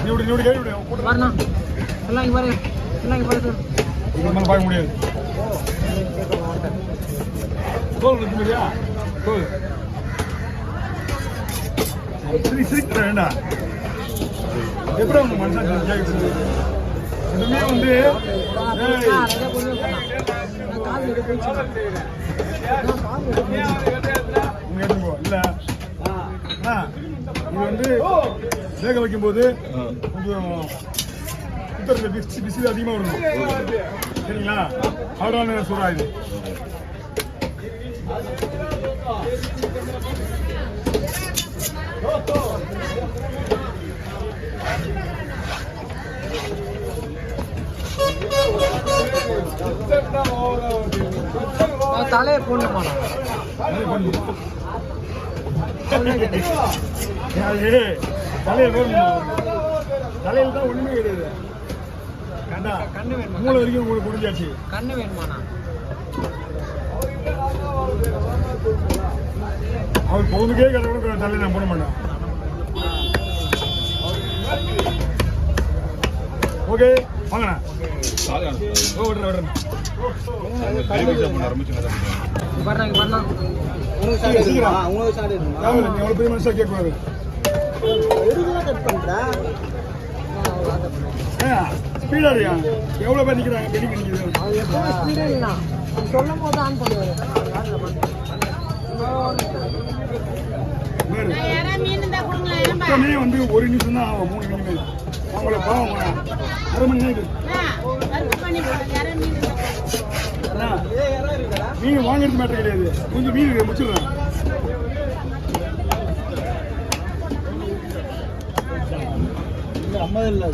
நீ கேள்வி வரண்ணா எல்லாம் இங்கே பாரு எல்லாம் இங்கே பாரு இதுக்கு மேலே பார்க்க முடியாது. தோல் இருக்குறியா தோல் சிரிக்கிற வேண்டாம். எப்படி அவங்க மனுஷன் கேட்குறது எதுவுமே வந்து எடுத்துக்கோ இல்லை இது வந்து வேக வைக்கும்போது கொஞ்சம் குத்தரில் பிசி அதிகமாக வரணும். சரிங்களா? ஹார்டான சூறா இது. தலையை போடணுமா? தலையில தான் ஒண்ணுமே கிடையாது. கண்ணு வேணுமா? மூளை வரைக்கும் உங்களுக்கு முடிஞ்சாச்சு. கண்ணு வேணுமாண்ணா? அவர் பொழுதுக்கே கடவுளை தலையை நான் போட மாட்டேன். ஓகே வாங்கண்ணா. எவ்வளோ பெரிய மனுஷா கேட்கக்கூடாது. ஸ்பீடாடியா எவ்வளோ பேர் நிற்கிறாங்க? சொல்லும் போது ஆன் பண்ணுவாரு. வந்து ஒரு நிமிஷம் தான் ஆகும். 3 நிமிஷம் அவங்கள பாவம் அரை மணி நேரம் மீன் வாங்கிறது மேட்டர் கிடையாது. கொஞ்சம் மீன் முடிச்சிடுறேன். அம்மா இல்லை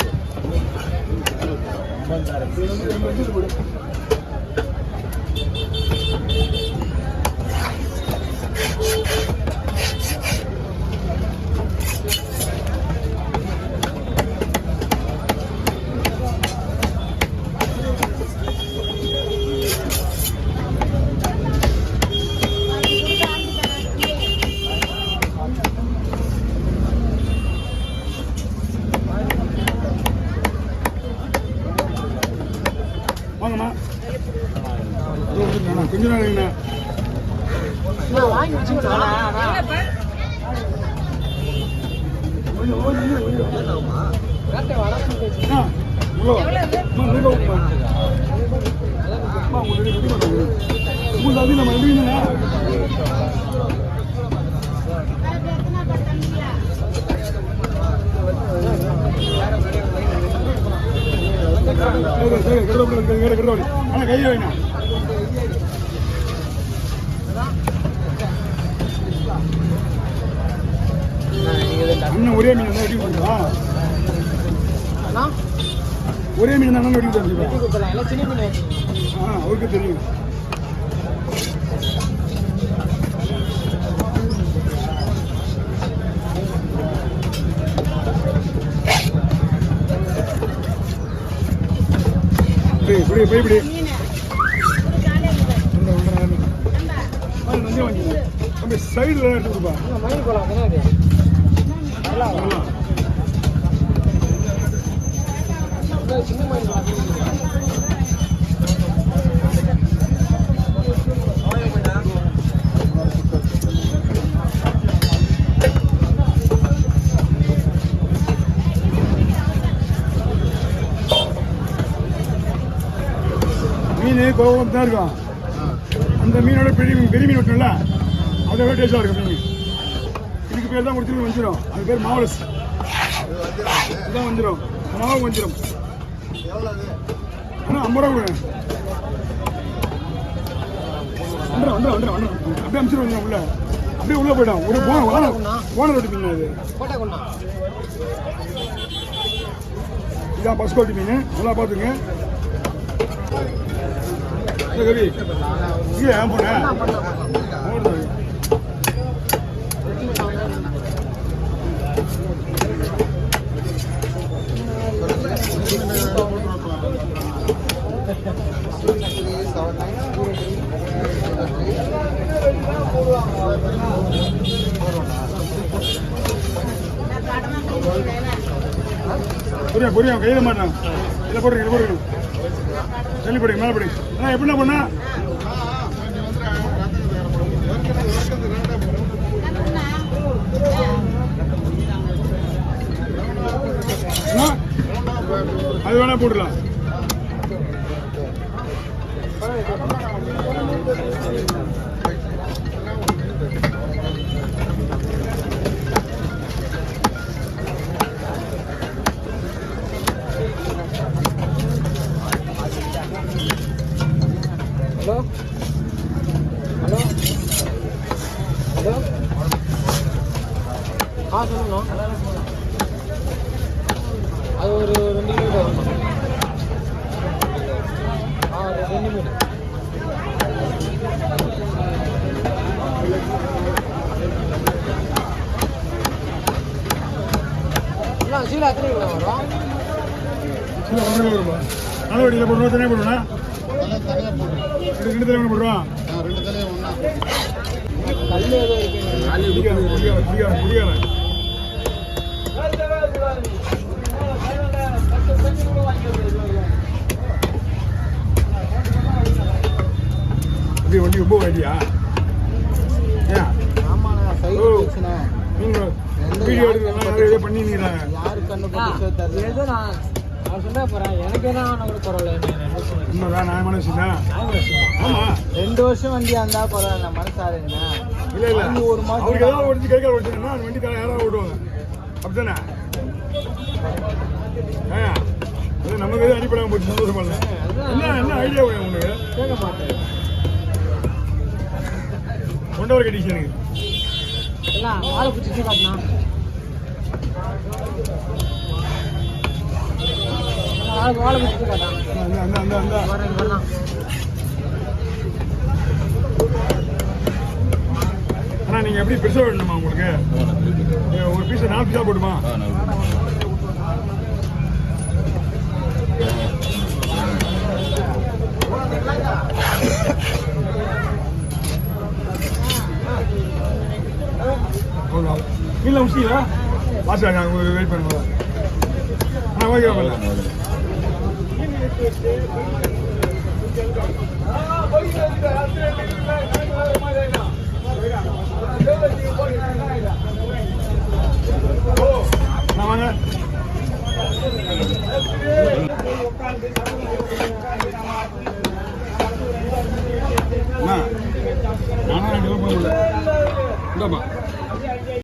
வாங்கம்மா. கொஞ்சம் நாள் வாங்கி வச்சுக்கோங்க. கையில் வேணா அண்ணன் ஒரே மீன் தான் வெட்டி கொடுக்குறா. ஒரே மீன் தான் வெட்டி கொடுத்துருக்கா. அவருக்கு தெரியும். இப்படி இப்படி நம்ம சைடில் எடுத்து கொடுப்பா. மீன் கோவம் தான் இருக்கும். அந்த மீனோட பெரிய மீன் விட்டுல அதோட டேஸ்டாக இருக்கும் மீன். இதுக்கு பேர் தான் கொடுத்துட்டு வந்துடும். அது பேர் மாவலஸ். இதுதான் வந்துடும். மாவு வந்துடும். ஆனால் 50 ரூபா கொடுங்க. அப்படியே அனுப்பிச்சிடுவாங்க உள்ள. அப்படியே உள்ள போயிடும். ஒரு ஓனர் ரொட்டி மீன் அது. இதான் பஸ் கோட்டி மீன். நல்லா பார்த்துங்க. கவி இங்கே ஏன் போனேன்? புரியும் கையில மாட்டேன். இதை போடுறீங்க, இதை போடுறீங்க. தள்ளி போடுங்க, மேலே போடுங்க. அண்ணா எப்படின்னா பண்ணா அது வேணா போடலாம். ஹலோ ஹலோ ஹலோ சொல்லுங்க. அது ஒரு 2 கிலோ வரும். ஒரு 2 மீன். சீலா எத்தனை கிலோ வரும்? நல்லபடியில் போடுவோம். தனியாக போடுவோண்ணா. 2 தலைவங்க போடுவோம். கல் ஏதோ இருக்கு. முடியாது. வண்டி ரொம்ப வேண்டியா? ஆமாண்ணா, சைடு பிரச்சனை. நீங்கள் வீடியோ எடுக்கலாம் பண்ணிங்களா? யாரு கண்ணு போட்டு ஏதோ நான் சொல்ல போறேன். எனக்கு என்ன கூட பரவாயில்ல. உண்மைதான், நியாயமான விஷயம் தான். ஆமா, 2 வருஷம் வண்டியா இருந்தா பரவாயில்ல. மனசாருங்க இல்ல ஒரு மாசம் அவருக்கு ஏதாவது ஓடிச்சு கைக்கால் ஓடிச்சுன்னா அந்த வண்டி யாராவது ஓடுவாங்க. அப்படித்தானே? அது நமக்கு எதுவும் அடிப்படாமல் போச்சு. சந்தோஷமா இல்லை. என்ன ஐடியா வேணும் உனக்கு? கேட்க மாட்டேன். கொண்டவர் கட்டிச்சு எனக்கு எல்லாம் ஆளை பிடிச்சி காட்டினா வாழை பிடிச்சி காட்டான். வரேன். அண்ணா நீங்கள் எப்படி பெருசாக வேணுமா உங்களுக்கு? ஒரு பீஸை 4 பீஸாக போட்டுமா? இல்லை முடிச்சிங்களா? வாசா நாங்கள் வெயிட் பண்ணுவோம். ஓகே பண்ணலாம்.